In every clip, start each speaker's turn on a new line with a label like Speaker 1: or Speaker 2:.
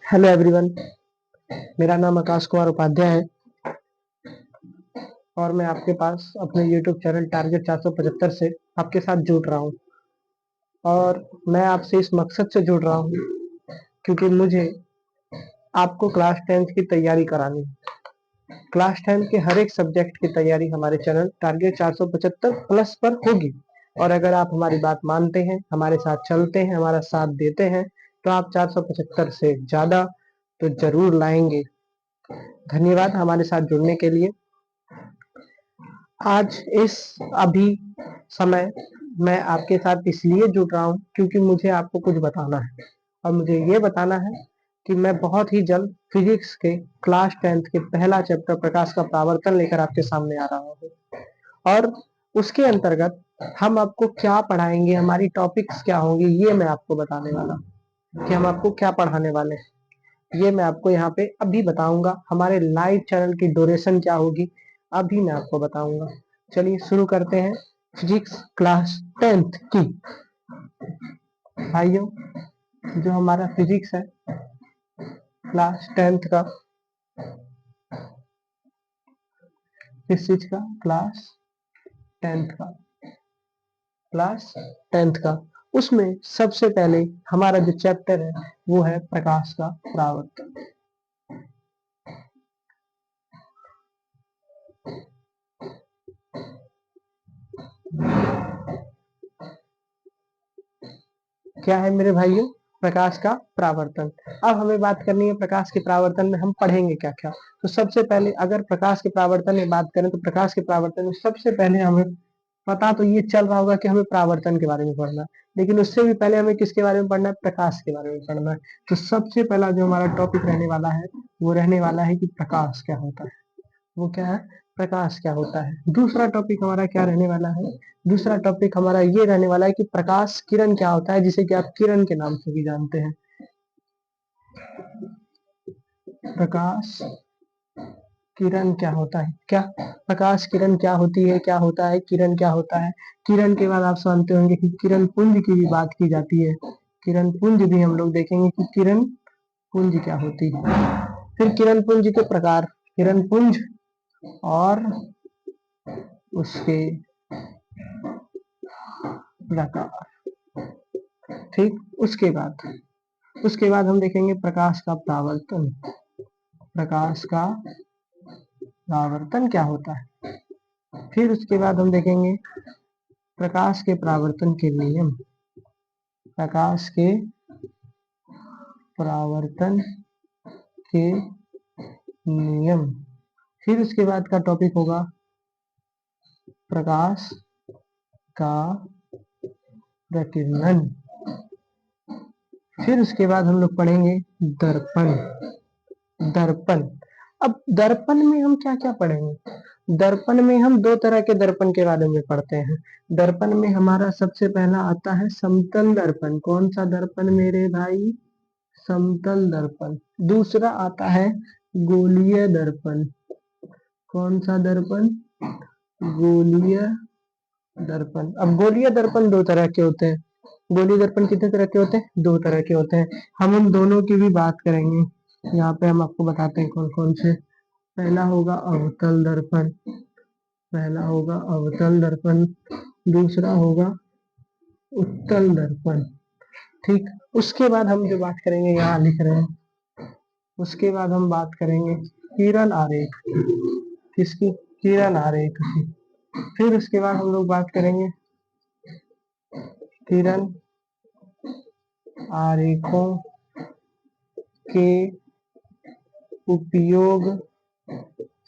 Speaker 1: Hello everyone, मेरा नाम आकाश कुमार उपाध्याय है और मैं आपके पास अपने यूट्यूब चैनल टारगेट 475 से आपके साथ जुड़ रहा हूँ। और मैं आपसे इस मकसद से जुड़ रहा हूँ क्योंकि मुझे आपको क्लास 10th की तैयारी करानी है। क्लास 10 के हर एक सब्जेक्ट की तैयारी हमारे चैनल टारगेट 475 प्लस पर होगी। और अगर आप हमारी बात मानते हैं, हमारे साथ चलते हैं, हमारा साथ देते हैं, तो आप 475 से ज़्यादा तो जरूर लाएंगे। धन्यवाद हमारे साथ जुड़ने के लिए। आज इस अभी समय मैं आपके साथ इसलिए जुड़ रहा हूँ क्योंकि मुझे आपको कुछ बताना है। और मुझे ये बताना है कि मैं बहुत ही जल्द फिजिक्स के क्लास 10th के पहला चैप्टर प्रकाश का परावर्तन लेकर आपके सामने आ रहा हूँ। और उसके अंतर्गत हम आपको क्या पढ़ाएंगे, हमारी टॉपिक्स क्या होंगी, ये मैं आपको बताने वाला हूँ कि हम आपको क्या पढ़ाने वाले हैं। ये मैं आपको यहाँ पे अभी बताऊंगा। हमारे लाइव चैनल की ड्यूरेशन क्या होगी अभी मैं आपको बताऊंगा। चलिए शुरू करते हैं फिजिक्स क्लास 10th की। भाइयों, जो हमारा फिजिक्स है क्लास 10th का, किस चीज का? क्लास 10th का, उसमें सबसे पहले हमारा जो चैप्टर है वो है प्रकाश का परावर्तन। क्या है मेरे भाइयों? प्रकाश का परावर्तन। अब हमें बात करनी है प्रकाश के परावर्तन में हम पढ़ेंगे क्या क्या। तो सबसे पहले अगर प्रकाश के परावर्तन में बात करें तो प्रकाश के परावर्तन में सबसे पहले हमें पता तो ये चल रहा होगा कि हमें परावर्तन के बारे में पढ़ना है, लेकिन उससे भी पहले हमें किसके बारे में पढ़ना है? प्रकाश के बारे में पढ़ना है। तो सबसे पहला जो हमारा टॉपिक रहने वाला है वो रहने वाला है कि प्रकाश क्या होता है। वो क्या है? प्रकाश क्या होता है। दूसरा टॉपिक हमारा क्या रहने वाला है? दूसरा टॉपिक हमारा ये रहने वाला है कि प्रकाश किरण क्या होता है, जिसे कि आप किरण के नाम से भी जानते हैं। प्रकाश किरण क्या होता है? क्या प्रकाश किरण क्या होती है, क्या होता है, किरण क्या होता है। किरण के बाद आप जानते होंगे कि किरण पुंज की भी बात की जाती है। किरण पुंज भी हम लोग देखेंगे कि किरण पुंज क्या होती है। फिर किरण पुंज के प्रकार, किरण पुंज और उसके प्रकार। ठीक, उसके बाद हम देखेंगे प्रकाश का परावर्तन। प्रकाश का परावर्तन क्या होता है। फिर उसके बाद हम देखेंगे प्रकाश के परावर्तन के नियम। प्रकाश के परावर्तन के नियम। फिर उसके बाद का टॉपिक होगा प्रकाश का प्रकीर्णन। फिर उसके बाद हम लोग पढ़ेंगे दर्पण। दर्पण। अब दर्पण में हम क्या क्या पढ़ेंगे? दर्पण में हम दो तरह के दर्पण के बारे में पढ़ते हैं। दर्पण में हमारा सबसे पहला आता है समतल दर्पण। कौन सा दर्पण मेरे भाई? समतल दर्पण। दूसरा आता है गोलीय दर्पण। कौन सा दर्पण? गोलीय दर्पण। अब गोलीय दर्पण दो तरह के होते हैं। गोलीय दर्पण कितने तरह के होते हैं? दो तरह के होते हैं। हम उन दोनों की भी बात करेंगे। यहाँ पे हम आपको बताते हैं कौन कौन से। पहला होगा अवतल दर्पण। पहला होगा अवतल दर्पण। दूसरा होगा उत्तल दर्पण। ठीक, उसके बाद हम जो बात करेंगे यहाँ लिख रहे हैं। उसके बाद हम बात करेंगे किरण आरेख। किसकी? किरण आरेख की। फिर उसके बाद हम लोग बात करेंगे किरण आरेखों के उपयोग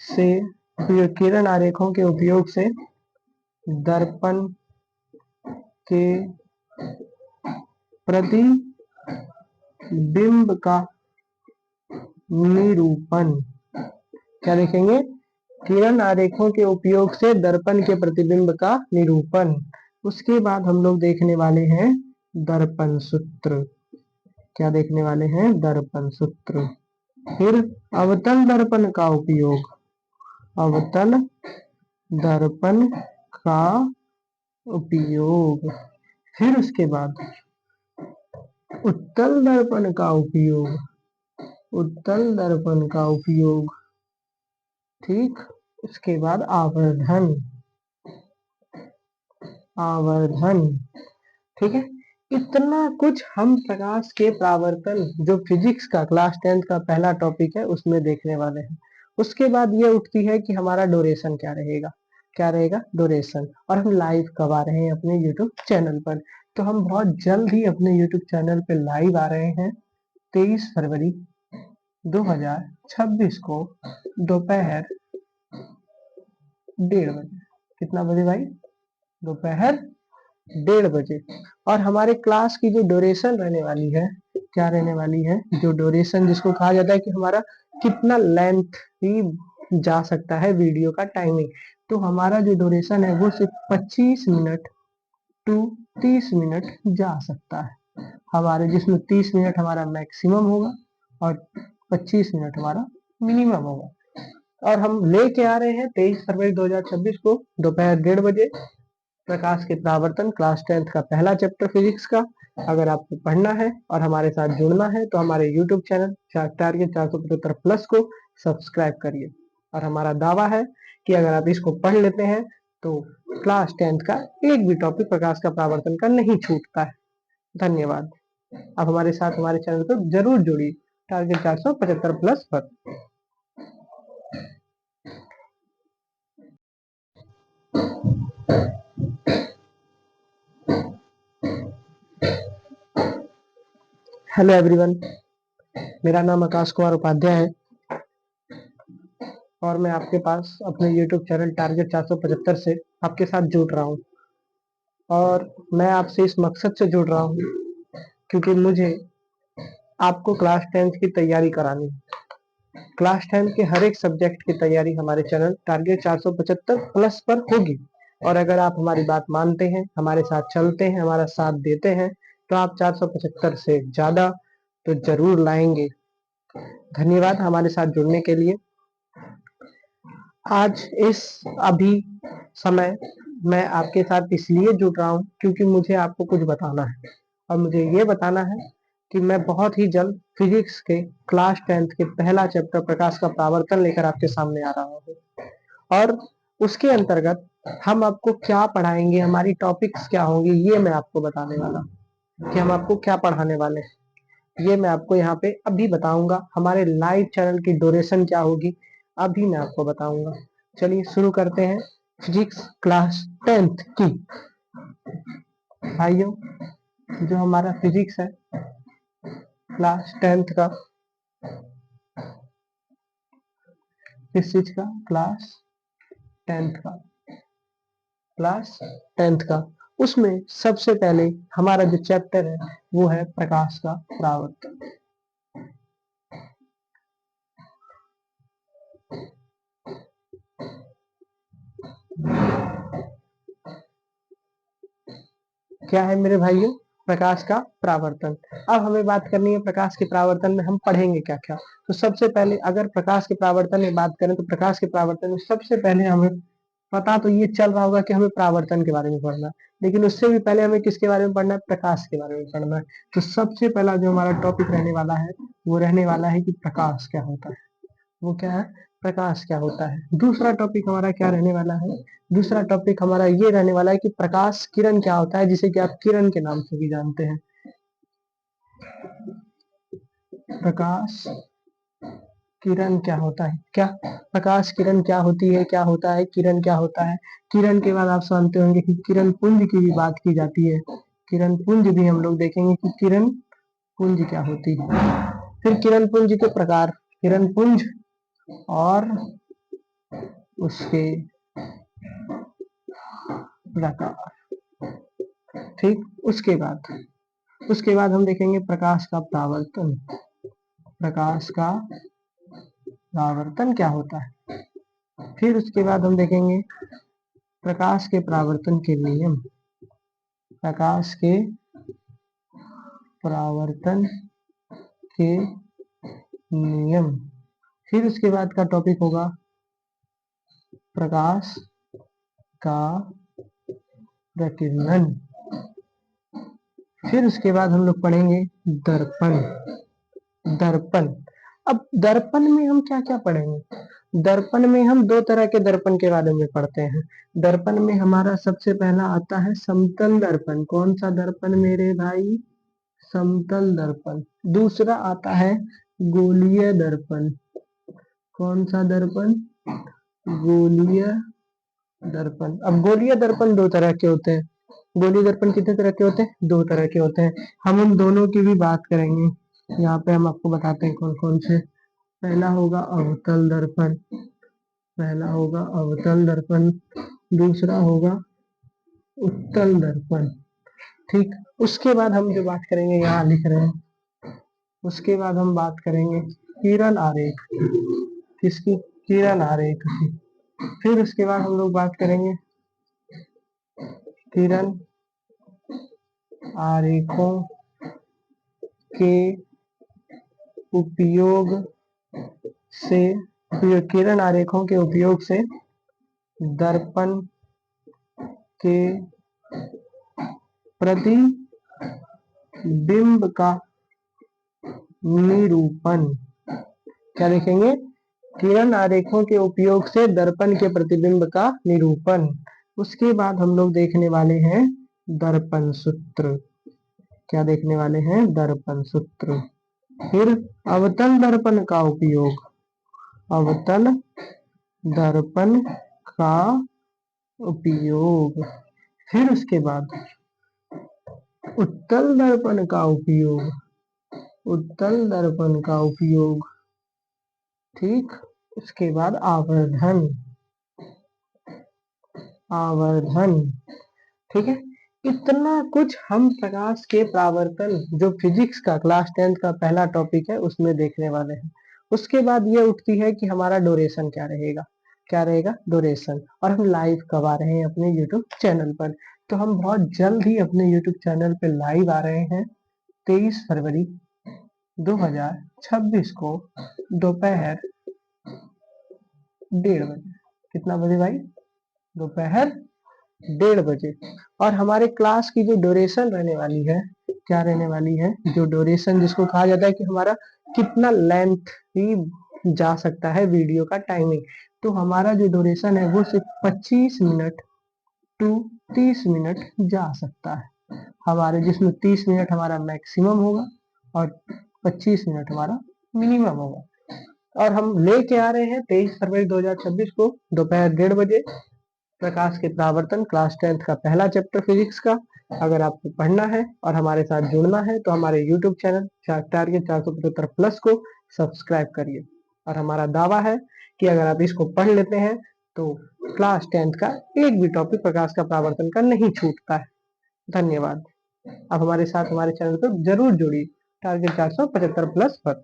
Speaker 1: से, किरण आरेखों के उपयोग से दर्पण के प्रतिबिंब का निरूपण। क्या देखेंगे? किरण आरेखों के उपयोग से दर्पण के प्रतिबिंब का निरूपण। उसके बाद हम लोग देखने वाले हैं दर्पण सूत्र। क्या देखने वाले हैं? दर्पण सूत्र। फिर अवतल दर्पण का उपयोग। अवतल दर्पण का उपयोग। फिर उसके बाद उत्तल दर्पण का उपयोग। उत्तल दर्पण का उपयोग, ठीक। उसके बाद आवर्धन, आवर्धन, ठीक है। इतना कुछ हम प्रकाश के परावर्तन, जो फिजिक्स का क्लास 10th का पहला टॉपिक है, उसमें देखने वाले हैं। उसके बाद ये उठती है कि हमारा ड्यूरेशन क्या रहेगा, क्या रहेगा ड्यूरेशन, और हम लाइव कब आ रहे हैं अपने यूट्यूब चैनल पर। तो हम बहुत जल्द ही अपने यूट्यूब चैनल पे लाइव आ रहे हैं 23 फरवरी 2026 को दोपहर 1:30 बजे। कितना बजे भाई? दोपहर 1:30 बजे। और हमारे क्लास की जो ड्यूरेशन रहने वाली है, क्या रहने वाली है, जो ड्यूरेशन जिसको कहा जाता है कि हमारा कितना लेंथ ही जा सकता है वीडियो का टाइमिंग, तो हमारा जो ड्यूरेशन है वो सिर्फ 25 मिनट टू 30 मिनट जा सकता है हमारे, जिसमें 30 मिनट हमारा मैक्सिमम होगा और 25 मिनट हमारा मिनिमम होगा। और हम लेके आ रहे हैं 23 फरवरी 2026 को दोपहर 1:30 बजे प्रकाश के परावर्तन, क्लास 10th का पहला चैप्टर फिजिक्स का। अगर आपको पढ़ना है और हमारे साथ जुड़ना है तो हमारे यूट्यूब चैनल टारगेट 475 प्लस को सब्सक्राइब करिए। और हमारा दावा है कि अगर आप इसको पढ़ लेते हैं तो क्लास 10th का एक भी टॉपिक प्रकाश का परावर्तन का नहीं छूटता है। धन्यवाद। आप हमारे साथ हमारे चैनल को जरूर जुड़िए टारगेट 475 प्लस पर। हेलो एवरीवन, मेरा नाम आकाश कुमार उपाध्याय है और मैं आपके पास अपने YouTube चैनल टारगेट 475 से आपके साथ जुड़ रहा हूँ। और मैं आपसे इस मकसद से जुड़ रहा हूँ क्योंकि मुझे आपको क्लास 10th की तैयारी करानी है। क्लास 10th के हर एक सब्जेक्ट की तैयारी हमारे चैनल टारगेट 475 प्लस पर होगी। और अगर आप हमारी बात मानते हैं, हमारे साथ चलते हैं, हमारा साथ देते हैं, तो आप 475 से ज्यादा तो जरूर लाएंगे। धन्यवाद हमारे साथ जुड़ने के लिए। आज इस अभी समय मैं आपके साथ इसलिए जुड़ रहा हूँ क्योंकि मुझे आपको कुछ बताना है। और मुझे ये बताना है कि मैं बहुत ही जल्द फिजिक्स के क्लास 10th के पहला चैप्टर प्रकाश का परावर्तन लेकर आपके सामने आ रहा हूँ। और उसके अंतर्गत हम आपको क्या पढ़ाएंगे, हमारी टॉपिक्स क्या होंगी, ये मैं आपको बताने वाला हूँ कि हम आपको क्या पढ़ाने वाले हैं। ये मैं आपको यहाँ पे अभी बताऊंगा। हमारे लाइव चैनल की ड्यूरेशन क्या होगी अभी मैं आपको बताऊंगा। चलिए शुरू करते हैं फिजिक्स क्लास 10th की। भाइयों, जो हमारा फिजिक्स है क्लास 10th का, किस चीज का? क्लास 10th का, क्लास 10th का। उसमें सबसे पहले हमारा जो चैप्टर है वो है प्रकाश का परावर्तन। क्या है मेरे भाइयों? प्रकाश का परावर्तन। अब हमें बात करनी है प्रकाश के परावर्तन में हम पढ़ेंगे क्या क्या। तो सबसे पहले अगर प्रकाश के परावर्तन में बात करें तो प्रकाश के परावर्तन में सबसे पहले हमें पता तो ये चल रहा होगा कि हमें परावर्तन के बारे में पढ़ना है, लेकिन उससे भी पहले हमें किसके बारे में पढ़ना है? प्रकाश के बारे में पढ़ना है। तो सबसे पहला जो हमारा टॉपिक रहने वाला है वो रहने वाला है कि प्रकाश क्या होता है। वो क्या है? प्रकाश क्या होता है। दूसरा टॉपिक हमारा क्या रहने वाला है? दूसरा टॉपिक हमारा ये रहने वाला है कि प्रकाश किरण क्या होता है, जिसे कि आप किरण के नाम से भी जानते हैं। प्रकाश किरण क्या होता है? क्या प्रकाश किरण क्या होती है, क्या होता है, किरण क्या होता है। किरण के बाद आप जानते होंगे कि किरण पुंज की भी बात की जाती है। किरण पुंज भी हम लोग देखेंगे कि किरण पुंज क्या होती है। फिर किरण पुंज के प्रकार, किरण पुंज और उसके प्रकार, ठीक। उसके बाद हम देखेंगे प्रकाश का परावर्तन। प्रकाश का परावर्तन क्या होता है। फिर उसके बाद हम देखेंगे प्रकाश के परावर्तन के नियम। प्रकाश के परावर्तन के नियम। फिर उसके बाद का टॉपिक होगा प्रकाश का प्रकीर्णन। फिर उसके बाद हम लोग पढ़ेंगे दर्पण। दर्पण अब दर्पण में हम क्या क्या पढ़ेंगे? दर्पण में हम दो तरह के दर्पण के बारे में पढ़ते हैं। दर्पण में हमारा सबसे पहला आता है समतल दर्पण। कौन सा दर्पण मेरे भाई? समतल दर्पण। दूसरा आता है गोलीय दर्पण। कौन सा दर्पण? गोलीय दर्पण। अब गोलीय दर्पण दो तरह के होते हैं। गोलीय दर्पण कितने तरह के होते हैं? दो तरह के होते हैं। हम उन दोनों की भी बात करेंगे। यहाँ पे हम आपको बताते हैं कौन कौन से। पहला होगा अवतल दर्पण। पहला होगा अवतल दर्पण। दूसरा होगा उत्तल दर्पण। ठीक। उसके बाद हम जो बात करेंगे, यहाँ लिख रहे हैं, उसके बाद हम बात करेंगे किरण आरेख। किसकी? किरण आरेख की। फिर उसके बाद हम लोग बात करेंगे किरण आरेखों के उपयोग से, किरण आरेखों के उपयोग से दर्पण के प्रतिबिंब का निरूपण। क्या देखेंगे? किरण आरेखों के उपयोग से दर्पण के प्रतिबिंब का निरूपण। उसके बाद हम लोग देखने वाले हैं दर्पण सूत्र। क्या देखने वाले हैं? दर्पण सूत्र। फिर अवतल दर्पण का उपयोग। अवतल दर्पण का उपयोग। फिर उसके बाद उत्तल दर्पण का उपयोग। उत्तल दर्पण का उपयोग। ठीक। उसके बाद आवर्धन। आवर्धन। ठीक है। इतना कुछ हम प्रकाश के परावर्तन, जो फिजिक्स का क्लास 10th का पहला टॉपिक है, उसमें देखने वाले हैं। उसके बाद ये उठती है कि हमारा ड्यूरेशन क्या रहेगा। क्या रहेगा? ड्यूरेशन। और हम लाइव कब आ रहे हैं अपने यूट्यूब चैनल पर? तो हम बहुत जल्द ही अपने यूट्यूब चैनल पे लाइव आ रहे हैं 23 फरवरी 2026 को दोपहर 1:30 बजे। कितना बजे भाई? दोपहर 1:30 बजे। और हमारे क्लास की जो ड्यूरेशन रहने वाली है, क्या रहने वाली है? जो ड्यूरेशन जिसको कहा जाता है कि हमारा कितना लेंथ ही जा सकता है वीडियो का टाइमिंग, तो हमारा जो ड्यूरेशन है वो सिर्फ 25 मिनट टू 30 मिनट जा सकता है हमारे, जिसमें 30 मिनट हमारा मैक्सिमम होगा और 25 मिनट हमारा मिनिमम होगा। और हम लेके आ रहे हैं 23 फरवरी 2026 को दोपहर 1:30 बजे प्रकाश के परावर्तन, क्लास 10th का पहला चैप्टर फिजिक्स का। अगर आपको पढ़ना है और हमारे साथ जुड़ना है तो हमारे यूट्यूब चैनल टारगेट 475 प्लस को सब्सक्राइब करिए। और हमारा दावा है कि अगर आप इसको पढ़ लेते हैं तो क्लास 10th का एक भी टॉपिक प्रकाश का परावर्तन का नहीं छूटता है। धन्यवाद। आप हमारे साथ हमारे चैनल पर जरूर जुड़िए टारगेट 475 प्लस पर।